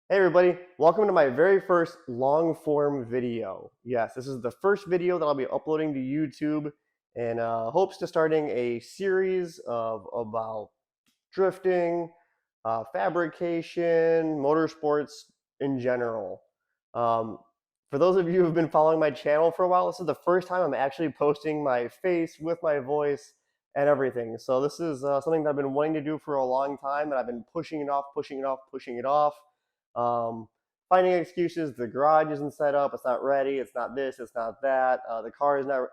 Hey everybody, welcome to my very first long form video. Yes, this is the first video that I'll be uploading to YouTube in hopes to starting a series of about drifting, fabrication, motorsports in general. Um, for those of you who've been following my channel for a while, this is the first time I'm actually posting my face with my voice and everything. So this is something that I've been wanting to do for a long time, and I've been pushing it off, pushing it off, pushing it off. Um, Finding excuses. The garage isn't set up. It's not ready. It's not this. It's not that. The car is not.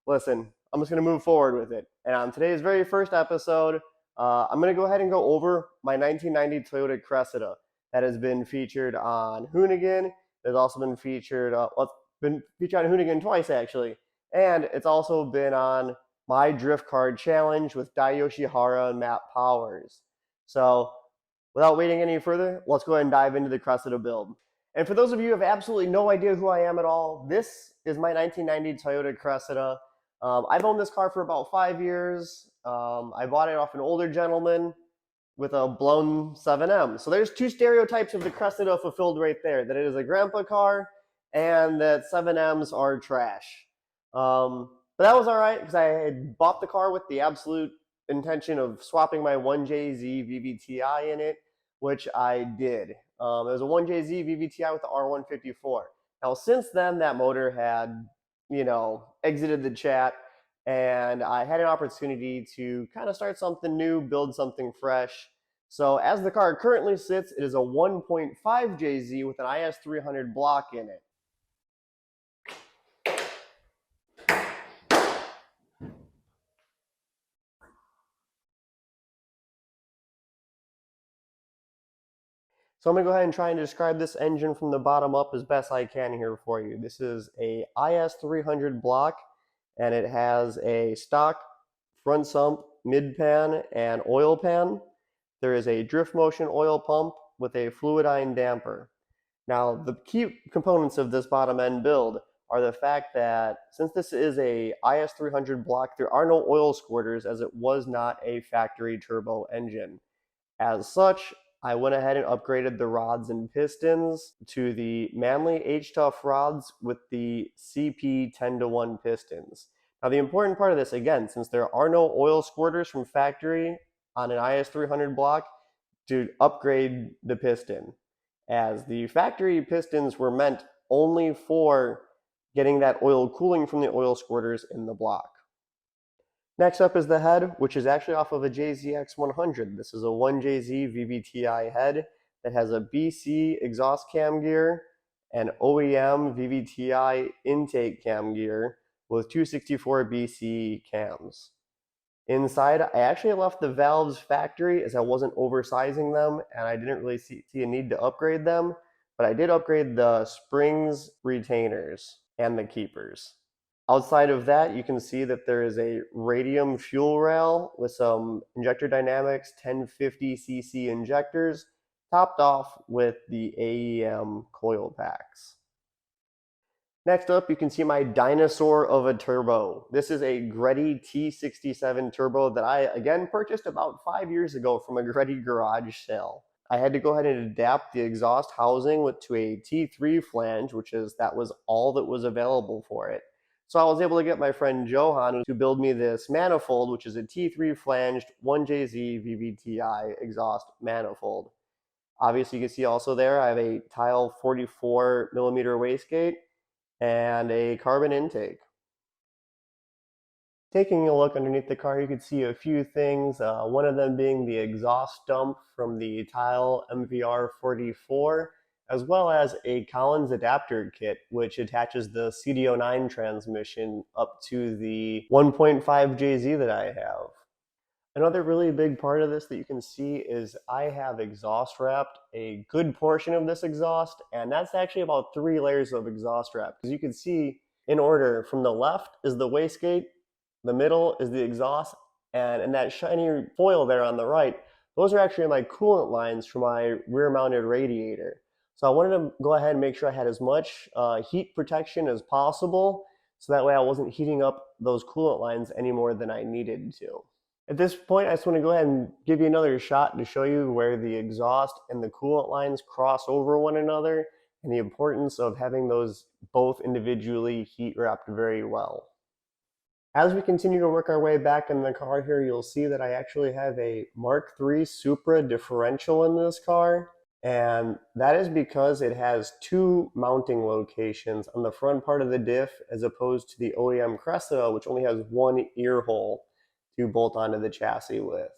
Listen, I'm just going to move forward with it. And on today's very first episode, I'm going to go ahead and go over my 1990 Toyota Cressida that has been featured on Hoonigan. It's also been featured. Well, it's been featured on Hoonigan twice actually, and it's also been on my Drift Card Challenge with Dai Yoshihara and Matt Powers. So without waiting any further, let's go ahead and dive into the Cressida build. And for those of you who have absolutely no idea who I am at all, this is my 1990 Toyota Cressida. I've owned this car for about 5 years. I bought it off an older gentleman with a blown 7M. So there's two stereotypes of the Cressida fulfilled right there, that it is a grandpa car and that 7Ms are trash. But that was all right because I had bought the car with the absolute intention of swapping my 1JZ VVTi in it, which I did. It was a 1JZ VVTi with the R154. Now, since then, that motor had, exited the chat, and I had an opportunity to kind of start something new, build something fresh. So as the car currently sits, it is a 1.5JZ with an IS300 block in it. So I'm going to go ahead and try and describe this engine from the bottom up as best I can here for you. This is a IS300 block, and it has a stock front sump, mid pan, and oil pan. There is a drift motion oil pump with a fluidine damper. Now, the key components of this bottom end build are the fact that since this is a IS300 block, there are no oil squirters as it was not a factory turbo engine. As such, I went ahead and upgraded the rods and pistons to the Manley H-Tough rods with the CP 10-to-1 pistons. Now the important part of this, again, since there are no oil squirters from factory on an IS300 block, to upgrade the piston, as the factory pistons were meant only for getting that oil cooling from the oil squirters in the block. Next up is the head, which is actually off of a JZX100. This is a 1JZ VVTi head that has a BC exhaust cam gear and OEM VVTi intake cam gear with 264 BC cams. Inside, I actually left the valves factory as I wasn't oversizing them and I didn't really see a need to upgrade them, but I did upgrade the springs, retainers, and the keepers. Outside of that, you can see that there is a radium fuel rail with some Injector Dynamics 1050cc injectors, topped off with the AEM coil packs. Next up, you can see my dinosaur of a turbo. This is a Greddy T67 turbo that I, again, purchased about 5 years ago from a Greddy garage sale. I had to go ahead and adapt the exhaust housing to a T3 flange, that was all that was available for it. So I was able to get my friend Johan to build me this manifold, which is a T3 flanged 1JZ VVTi exhaust manifold. Obviously, you can see also there I have a tile 44 millimeter wastegate and a carbon intake. Taking a look underneath the car, you can see a few things, one of them being the exhaust dump from the tile MVR 44, as well as a Collins adapter kit, which attaches the CD09 transmission up to the 1.5JZ that I have. Another really big part of this that you can see is I have exhaust wrapped a good portion of this exhaust, and that's actually about 3 layers of exhaust wrap. As you can see, in order, from the left is the wastegate, the middle is the exhaust, and in that shiny foil there on the right, those are actually my coolant lines for my rear-mounted radiator. So I wanted to go ahead and make sure I had as much heat protection as possible, so that way I wasn't heating up those coolant lines any more than I needed to. At this point, I just want to go ahead and give you another shot to show you where the exhaust and the coolant lines cross over one another and the importance of having those both individually heat wrapped very well. As we continue to work our way back in the car here, you'll see that I actually have a Mark III Supra differential in this car. And that is because it has two mounting locations on the front part of the diff as opposed to the OEM Cressida, which only has one ear hole to bolt onto the chassis with.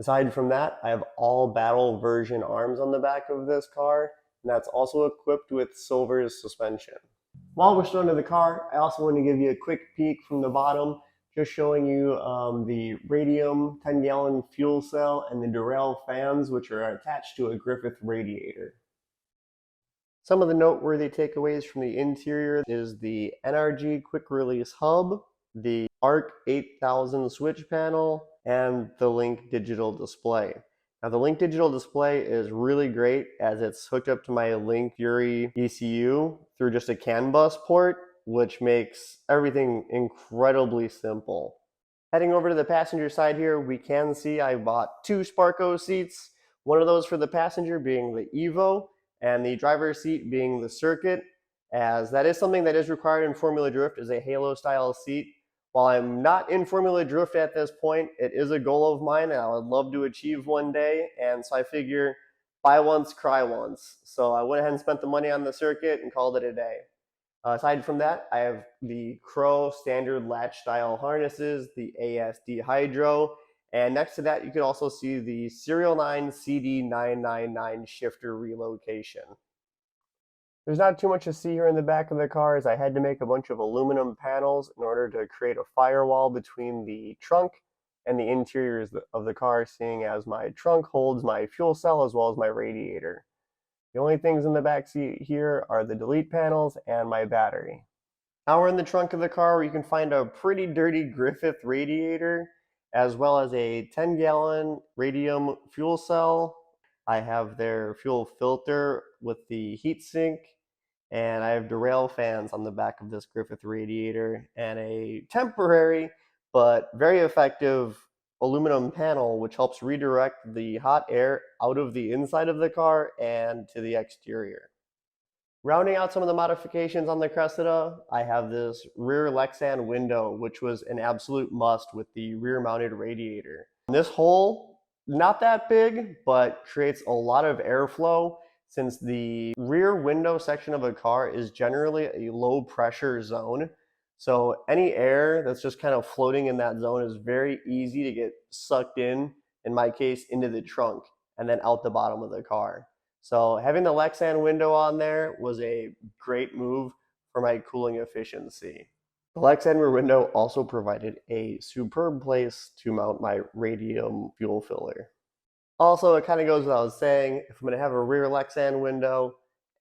Aside from that, I have all battle version arms on the back of this car, and that's also equipped with Silver's suspension. While we're still under the car, I also want to give you a quick peek from the bottom, just showing you the radium 10-gallon fuel cell and the derail fans, which are attached to a Griffith radiator. Some of the noteworthy takeaways from the interior is the NRG quick release hub, the ARC 8000 switch panel, and the Link digital display. Now the Link digital display is really great as it's hooked up to my Link Fury ECU through just a CAN bus port, which makes everything incredibly simple. Heading over to the passenger side here, we can see I bought two Sparco seats, one of those for the passenger being the Evo, and the driver's seat being the Circuit, as that is something that is required in Formula Drift, is a Halo style seat. While I'm not in Formula Drift at this point, it is a goal of mine and I would love to achieve one day, and so I figure buy once, cry once. So I went ahead and spent the money on the Circuit and called it a day. Aside from that, I have the Crow standard latch style harnesses, the ASD Hydro, and next to that you can also see the Serial 9 CD999 shifter relocation. There's not too much to see here in the back of the car, as I had to make a bunch of aluminum panels in order to create a firewall between the trunk and the interiors of the car, seeing as my trunk holds my fuel cell as well as my radiator. The only things in the back seat here are the delete panels and my battery. Now we're in the trunk of the car where you can find a pretty dirty Griffith radiator as well as a 10-gallon radium fuel cell. I have their fuel filter with the heatsink, and I have derail fans on the back of this Griffith radiator and a temporary but very effective aluminum panel which helps redirect the hot air out of the inside of the car and to the exterior. Rounding out some of the modifications on the Cressida, I have this rear Lexan window, which was an absolute must with the rear mounted radiator. This hole, not that big, but creates a lot of airflow since the rear window section of a car is generally a low pressure zone. So any air that's just kind of floating in that zone is very easy to get sucked in my case, into the trunk and then out the bottom of the car. So having the Lexan window on there was a great move for my cooling efficiency. The Lexan rear window also provided a superb place to mount my radium fuel filler. Also, it kind of goes without saying, if I'm going to have a rear Lexan window,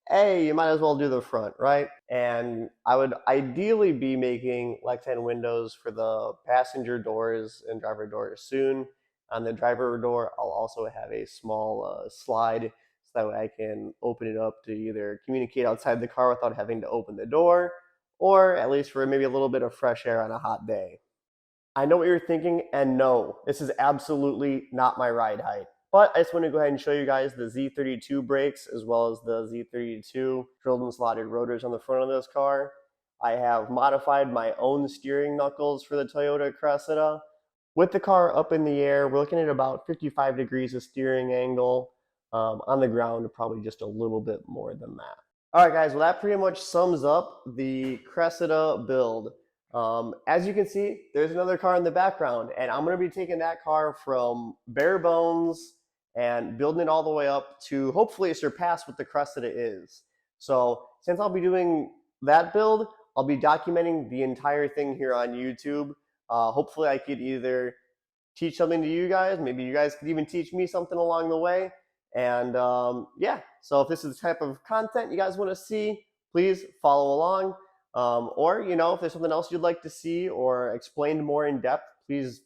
hey, you might as well do the front, right? And I would ideally be making Lexan windows for the passenger doors and driver doors soon. On the driver door, I'll also have a small slide so that way I can open it up to either communicate outside the car without having to open the door, or at least for maybe a little bit of fresh air on a hot day. I know what you're thinking, and no, this is absolutely not my ride height. But I just want to go ahead and show you guys the Z32 brakes as well as the Z32 drilled and slotted rotors on the front of this car. I have modified my own steering knuckles for the Toyota Cressida. With the car up in the air, we're looking at about 55 degrees of steering angle. On the ground, probably just a little bit more than that. All right, guys, well, that pretty much sums up the Cressida build. As you can see, there's another car in the background, and I'm going to be taking that car from bare bones and building it all the way up to hopefully surpass what the Cressida is. So since I'll be doing that build, I'll be documenting the entire thing here on YouTube. Hopefully I could either teach something to you guys, maybe you guys could even teach me something along the way. And yeah, so if this is the type of content you guys want to see, please follow along. Or, if there's something else you'd like to see or explained more in depth, please,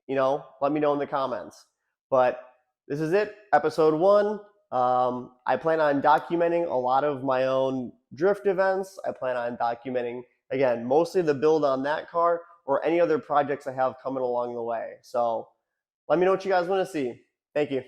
let me know in the comments. But this is it, episode 1. I plan on documenting a lot of my own drift events. I plan on documenting, again, mostly the build on that car or any other projects I have coming along the way. So Let me know what you guys want to see. Thank you.